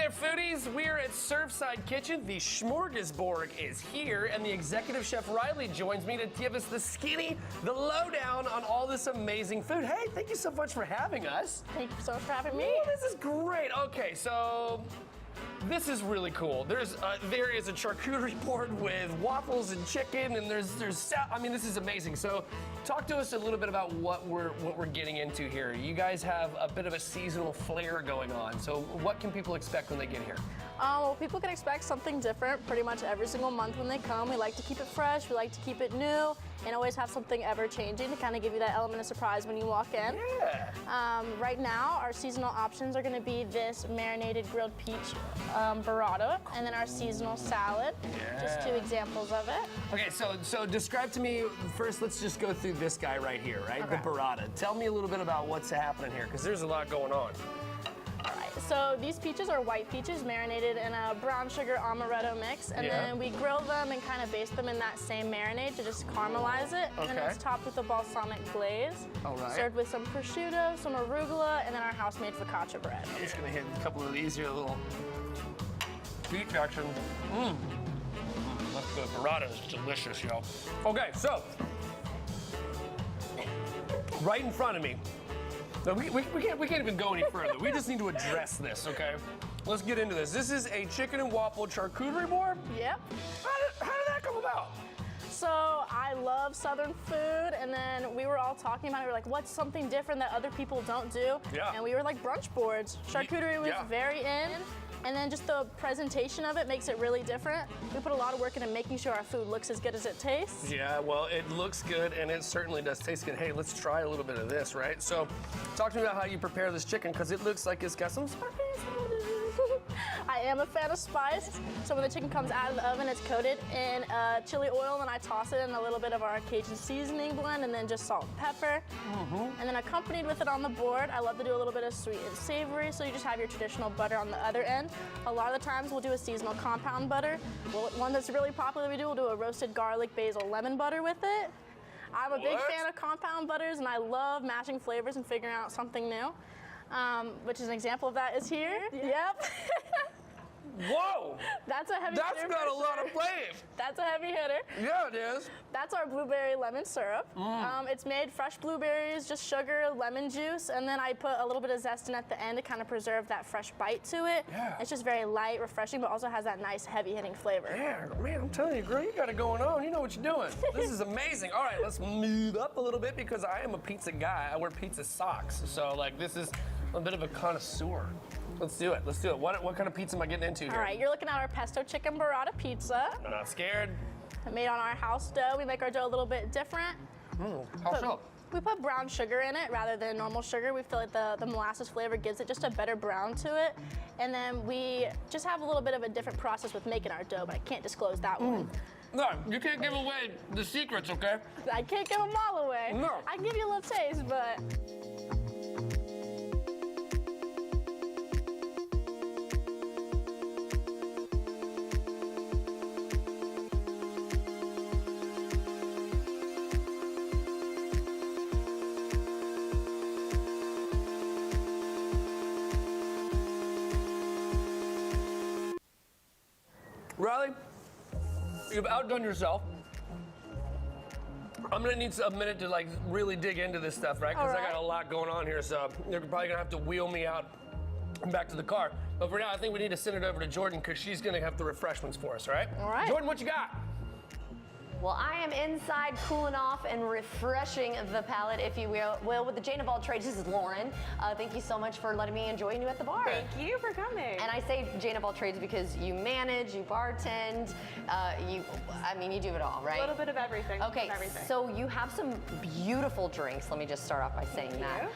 there, foodies. We're at Surfside Kitchen. The smorgasbord is here, and the executive chef Riley joins me to give us the skinny, the lowdown on all this amazing food. Hey, thank you so much for having us. Thank you so much for having me. Oh, this is great. Okay, so this is really cool. There is a charcuterie board with waffles and chicken, and I mean, this is amazing. So, talk to us a little bit about what we're getting into here. You guys have a bit of a seasonal flair going on. So, what can people expect when they get here? Well, people can expect something different pretty much every single month when they come. We like to keep it fresh. We like to keep it new, and always have something ever-changing to kind of give you that element of surprise when you walk in. Yeah. Right now, our seasonal options are going to be this marinated grilled peach burrata, and then our seasonal salad. Yeah. Just two examples of it. Okay, so describe to me, first let's just go through this guy right here, right? Okay. The burrata. Tell me a little bit about what's happening here, because there's a lot going on. All right, so these peaches are white peaches marinated in a brown sugar amaretto mix, and then we grill them and kind of baste them in that same marinade to just caramelize it. And then it's topped with a balsamic glaze. All right. Served with some prosciutto, some arugula, and then our house-made focaccia bread. I'm just gonna hit a couple of these here, little peach action. The burrata is delicious, yo. Okay, so right in front of me. No, we can't even go any further. We just need to address this, okay? Let's get into this. This is a chicken and waffle charcuterie board? Yep. How did that come about? So I love Southern food, and then we were all talking about it. We were like, what's something different that other people don't do? Yeah. And we were like, brunch boards. Charcuterie was very in. And then just the presentation of it makes it really different. We put a lot of work into making sure our food looks as good as it tastes. Yeah, well, it looks good, and it certainly does taste good. Hey, let's try a little bit of this, right? So, talk to me about how you prepare this chicken, because it looks like it's got some spice. I am a fan of spice. So when the chicken comes out of the oven, it's coated in chili oil, and I toss it in a little bit of our Cajun seasoning blend, and then just salt and pepper. And then accompanied with it on the board, I love to do a little bit of sweet and savory, so you just have your traditional butter on the other end. A lot of the times we'll do a seasonal compound butter. One that's really popular we do, we'll do a roasted garlic basil lemon butter with it. I'm a big fan of compound butters, and I love mashing flavors and figuring out something new. Which is an example of that is here. Yep. Whoa! That's a heavy hitter. That's got a lot of flavor. That's a heavy hitter. Yeah, it is. That's our blueberry lemon syrup. It's made fresh blueberries, just sugar, lemon juice, and then I put a little bit of zest in at the end to kind of preserve that fresh bite to it. Yeah. It's just very light, refreshing, but also has that nice heavy hitting flavor. Yeah, man, I'm telling you, girl, you got it going on. You know what you're doing. This is amazing. All right, let's move up a little bit because I am a pizza guy. I wear pizza socks, so like this is a bit of a connoisseur. Let's do it. Let's do it. What kind of pizza am I getting into here? All right, you're looking at our pesto chicken burrata pizza. I'm not scared. Made on our house dough. We make our dough a little bit different. How so? We put brown sugar in it rather than normal sugar. We feel like the molasses flavor gives it just a better brown to it. And then we just have a little bit of a different process with making our dough, but I can't disclose that one. No, you can't give away the secrets, okay? I can't give them all away. No. I can give you a little taste, but... Riley, you've outdone yourself. I'm gonna need a minute to like really dig into this stuff, right? Because I got a lot going on here, so you're probably gonna have to wheel me out and back to the car. But for now, I think we need to send it over to Jordan because she's gonna have the refreshments for us, right? All right. Jordan, what you got? Well, I am inside cooling off and refreshing the palate, if you will, with the Jane of all trades. This is Lauren. Thank you so much for letting me join you at the bar. Thank you for coming. And I say Jane of all trades because you manage, you bartend, you do it all, right? A little bit of everything. Okay, so you have some beautiful drinks. Let me just start off by saying that.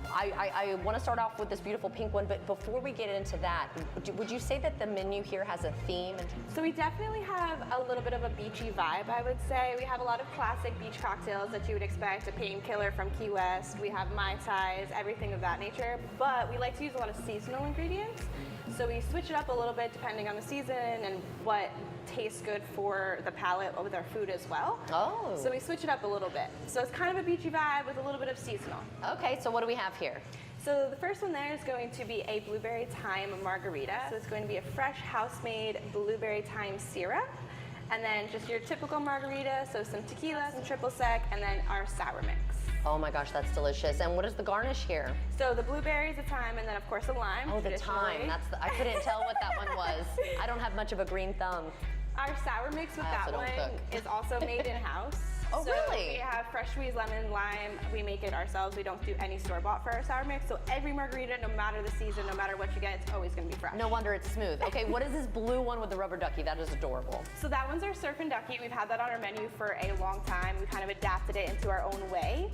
I want to start off with this beautiful pink one, but before we get into that, would you say that the menu here has a theme? So we definitely have a little bit of a beachy vibe, I would say. We have a lot of classic beach cocktails that you would expect, a painkiller from Key West. We have Mai Tais, everything of that nature, but we like to use a lot of seasonal ingredients. So we switch it up a little bit depending on the season and what tastes good for the palate with our food as well. Oh. So we switch it up a little bit. So it's kind of a beachy vibe with a little bit of seasonal. Okay, so what do we have here? So the first one there is going to be a blueberry thyme margarita. So it's going to be a fresh house-made blueberry thyme syrup. And then just your typical margarita, so some tequila, some triple sec, and then our sour mix. Oh my gosh, that's delicious. And what is the garnish here? So the blueberries, the thyme, and then of course the lime. Oh, the thyme. I couldn't tell what that one was. I don't have much of a green thumb. Our sour mix with I that also one don't cook. is also made in-house. Oh, so really? We have fresh squeezed lemon, lime. We make it ourselves. We don't do any store-bought for our sour mix. So every margarita, no matter the season, no matter what you get, it's always going to be fresh. No wonder it's smooth. Okay, what is this blue one with the rubber ducky? That is adorable. So that one's our surf and ducky. We've had that on our menu for a long time. We kind of adapted it into our own way.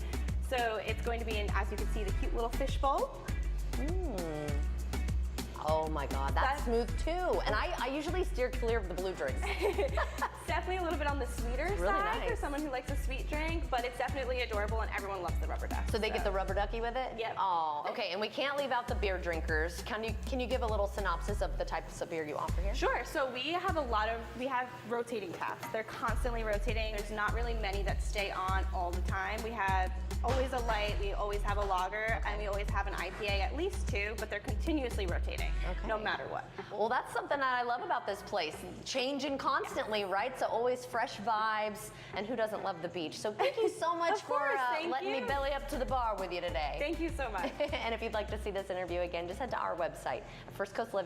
So it's going to be in, as you can see, the cute little fish bowl. Oh my God, that's smooth too. And I usually steer clear of the blue drinks. It's definitely a little bit on the sweeter Really side nice. for someone who likes a sweet drink, but it's definitely adorable and everyone loves the rubber duck. So they get the rubber ducky with it? Yep. Oh, okay. And we can't leave out the beer drinkers. Can you give a little synopsis of the types of beer you offer here? Sure. So we have rotating taps. They're constantly rotating. There's not really many that stay on all the time. We have always a light, we always have a lager, and we always have an IPA, at least two, but they're continuously rotating, no matter what. Well, that's something that I love about this place. Changing constantly, right? So always fresh vibes. And who doesn't love the beach? So thank you so much Of course, for thank letting me you. belly up to the bar with you today. Thank you so much. And if you'd like to see this interview again, just head to our website, First Coast Living.